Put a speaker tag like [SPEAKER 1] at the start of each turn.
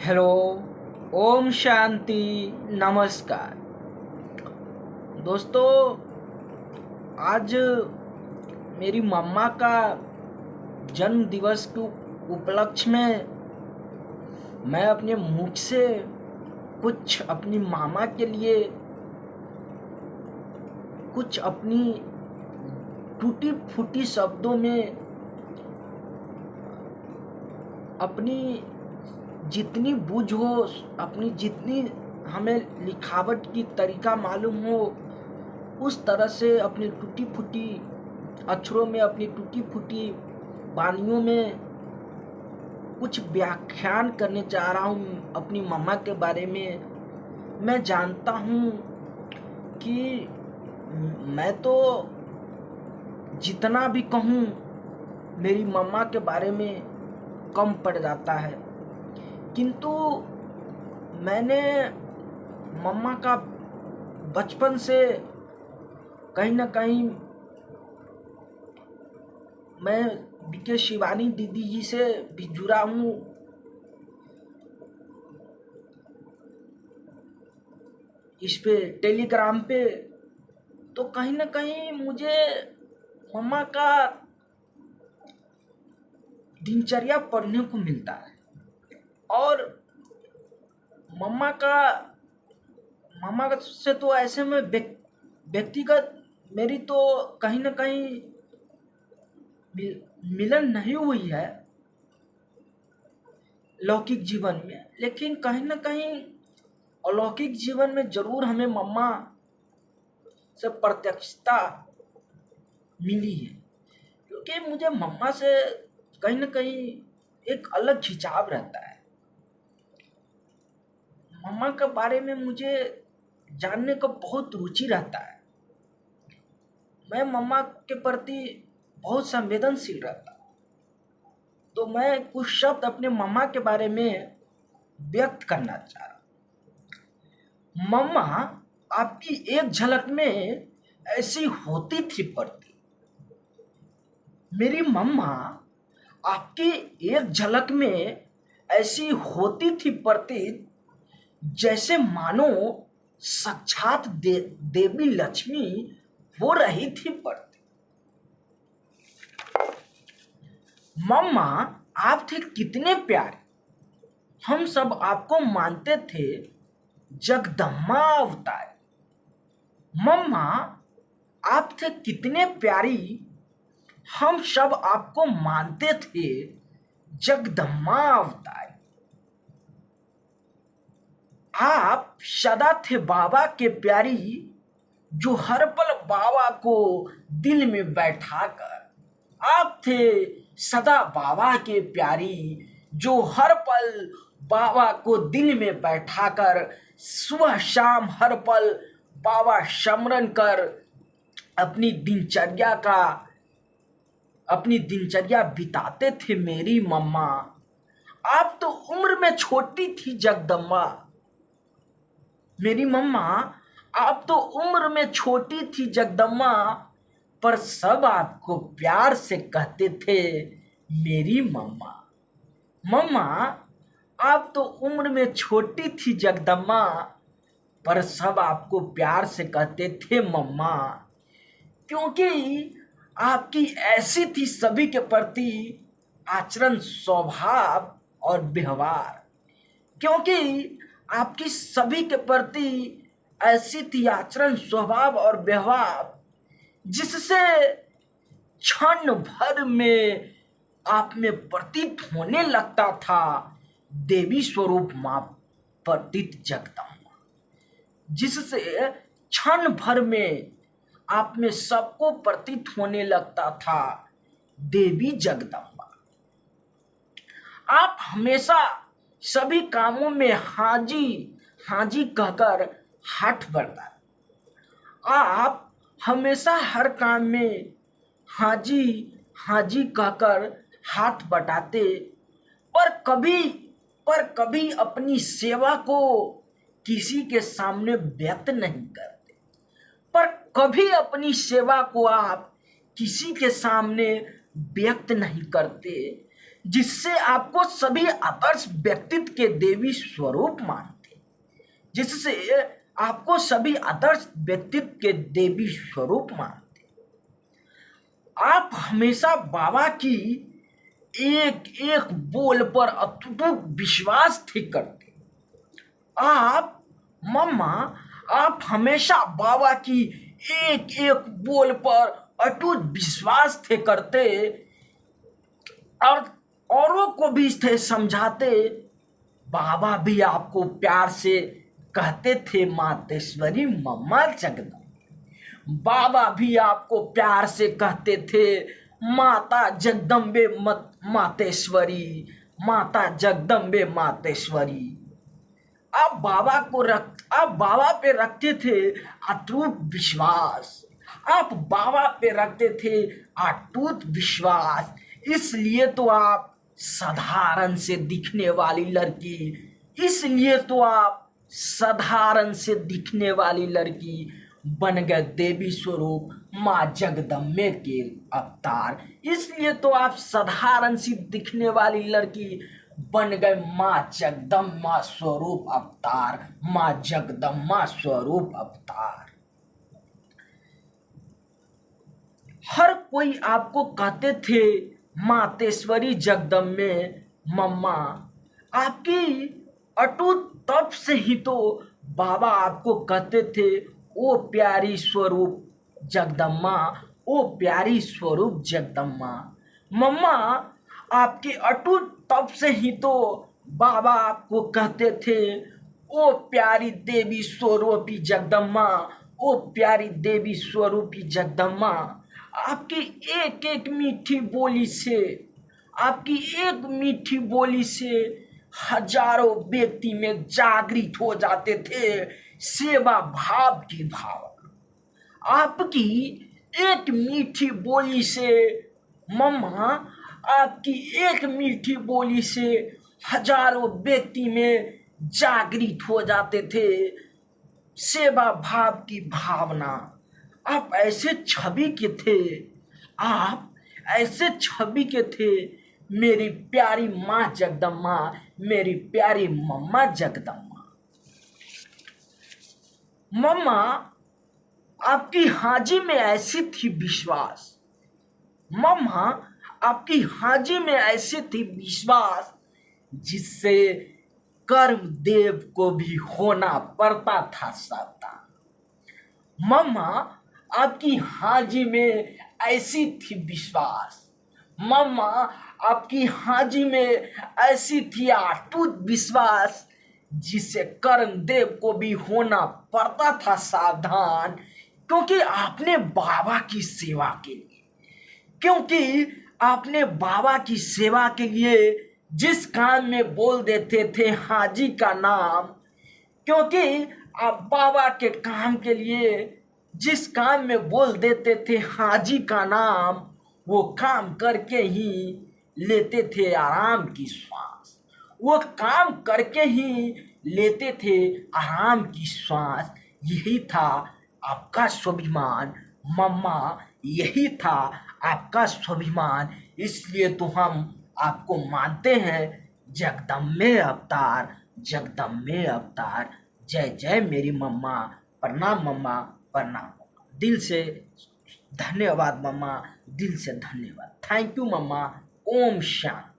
[SPEAKER 1] Hello. Om Shanti. नमस्कार दोस्तों। आज मेरी मम्मा का जन्म दिवस के उपलक्ष्य में मैं अपने मुख से कुछ अपनी मामा के लिए कुछ अपनी टूटी फूटी शब्दों में अपनी जितनी बूझ हो, अपनी जितनी हमें लिखावट की तरीका मालूम हो, उस तरह से अपनी टूटी फूटी अक्षरों में, अपनी टूटी फूटी वाणियों में कुछ व्याख्यान करने जा रहा हूँ अपनी मम्मा के बारे में। मैं जानता हूँ कि मैं तो जितना भी कहूँ मेरी मम्मा के बारे में कम पड़ जाता है, किंतु मैंने मम्मा का बचपन से कहीं ना कहीं मैं बीके शिवानी दीदी जी से भी जुड़ा हूँ। इस पे टेलीग्राम पे तो कहीं ना कहीं मुझे मम्मा का दिनचर्या पढ़ने को मिलता है और मम्मा से तो ऐसे में व्यक्तिगत मेरी तो कहीं ना कहीं मिलन नहीं हुई है लौकिक जीवन में, लेकिन कहीं ना कहीं अलौकिक जीवन में जरूर हमें मम्मा से प्रत्यक्षता मिली है, क्योंकि मुझे मम्मा से कहीं ना कहीं एक अलग खिंचाव रहता है। मम्मा के बारे में मुझे जानने का बहुत रुचि रहता है। मैं मम्मा के प्रति बहुत संवेदनशील रहता हूँ, तो मैं कुछ शब्द अपने मम्मा के बारे में व्यक्त करना चाह रहा हूँ। मम्मा आपकी एक झलक में ऐसी होती थी प्रतीत, मेरी मम्मा आपकी एक झलक में ऐसी होती थी प्रतीत, जैसे मानो साक्षात देवी लक्ष्मी हो रही थी प्रतीत। मम्मा आप थे कितने प्यारे, हम सब आपको मानते थे जगदम्बा अवतार। मम्मा आप थे कितने प्यारी, हम सब आपको मानते थे जगदम्बा अवतार। आप सदा थे बाबा के प्यारी, जो हर पल बाबा को दिल में बैठाकर। आप थे सदा बाबा के प्यारी, जो हर पल बाबा को दिल में बैठाकर सुबह शाम हर पल बाबा स्मरण कर अपनी दिनचर्या बिताते थे मेरी मम्मा। आप तो उम्र में छोटी थी जगदम्बा, मेरी मम्मा आप तो उम्र में छोटी थी जगदम्बा, पर सब आपको प्यार से कहते थे मेरी मम्मा। मम्मा आप तो उम्र में छोटी थी जगदम्बा, पर सब आपको प्यार से कहते थे मम्मा, क्योंकि आपकी ऐसी थी सभी के प्रति आचरण, स्वभाव और व्यवहार। क्योंकि आपकी सभी के प्रति ऐसी थी आचरण, स्वभाव और व्यवहार, जिससे क्षण भर में आप में प्रतीत होने लगता था देवी स्वरूप मां प्रतीत जगदम्बा, जिससे क्षण भर में आप में सबको प्रतीत होने लगता था देवी जगदम्बा। आप हमेशा सभी कामों में हाजी हाजी कहकर हाथ बढ़ाते। आप हमेशा हर काम में हाजी हाजी कहकर हाथ बटाते, पर कभी अपनी सेवा को किसी के सामने व्यक्त नहीं करते। पर कभी अपनी सेवा को आप किसी के सामने व्यक्त नहीं करते, जिससे आपको सभी आदर्श व्यक्तित्व के देवी स्वरूप मानते, जिससे आपको सभी आदर्श व्यक्तित्व के देवी स्वरूप मानते। आप हमेशा बाबा की एक एक बोल पर अटूट विश्वास थे करते। आप मम्मा, आप हमेशा बाबा की एक एक बोल पर अटूट विश्वास थे करते और औरों को भी थे समझाते। बाबा भी आपको प्यार से कहते थे मातेश्वरी मम्मा जगदम्बे। बाबा भी आपको प्यार से कहते थे माता जगदम्बे मातेश्वरी, माता जगदम्बे मातेश्वरी। आप बाबा पे रखते थे अटूट विश्वास। आप बाबा पे रखते थे अटूट विश्वास। इसलिए तो आप साधारण से दिखने वाली लड़की, इसलिए तो आप साधारण से दिखने वाली लड़की बन गए देवी स्वरूप माँ जगदम्बे के अवतार। इसलिए तो आप साधारण सी दिखने वाली लड़की बन गए माँ जगदम्बा स्वरूप अवतार, माँ जगदम्बा स्वरूप अवतार। हर कोई आपको कहते थे मातेश्वरी जगदम्बे मम्मा। आपकी अटूट तप से ही तो बाबा आपको कहते थे ओ प्यारी स्वरूप जगदम्बा, ओ प्यारी स्वरूप जगदम्बा। मम्मा, आपकी अटूट तप से ही तो बाबा आपको कहते थे ओ प्यारी देवी स्वरूपी जगदम्बा, ओ प्यारी देवी स्वरूपी जगदम्बा। आपकी एक एक मीठी बोली से, आपकी एक मीठी बोली से हजारों व्यक्ति में जागृत हो जाते थे सेवा भाव की भावना। आपकी एक मीठी बोली से मम्मा, आपकी एक मीठी बोली से हजारों व्यक्ति में जागृत हो जाते थे सेवा भाव की भावना। आप ऐसे छवि के थे, आप ऐसे छवि के थे मेरी प्यारी माँ जगदम्बा, मेरी प्यारी मम्मा जगदम्बा। मम्मा, आपकी हाजी में ऐसी थी विश्वास। मम्मा, आपकी हाजी में ऐसी थी विश्वास जिससे कर्मदेव को भी होना पड़ता था सावधान। मम्मा, आपकी हाजी में ऐसी थी विश्वास। मम्मा, आपकी हाजी में ऐसी थी अटूट विश्वास जिससे कर्मदेव को भी होना पड़ता था सावधान। क्योंकि आपने बाबा की सेवा के लिए, क्योंकि आपने बाबा की सेवा के लिए जिस काम में बोल देते थे हाजी का नाम, क्योंकि आप बाबा के काम के लिए जिस काम में बोल देते थे हाजी का नाम, वो काम करके ही लेते थे आराम की श्वास। वो काम करके ही लेते थे आराम की श्वास। यही था आपका स्वाभिमान मम्मा, यही था आपका स्वाभिमान। इसलिए तो हम आपको मानते हैं जगदम्बे अवतार, जगदम्बे अवतार। जय जय मेरी मम्मा। प्रणाम मम्मा, प्रणाम। दिल से धन्यवाद मम्मा, दिल से धन्यवाद। थैंक यू मम्मा। ओम शांति।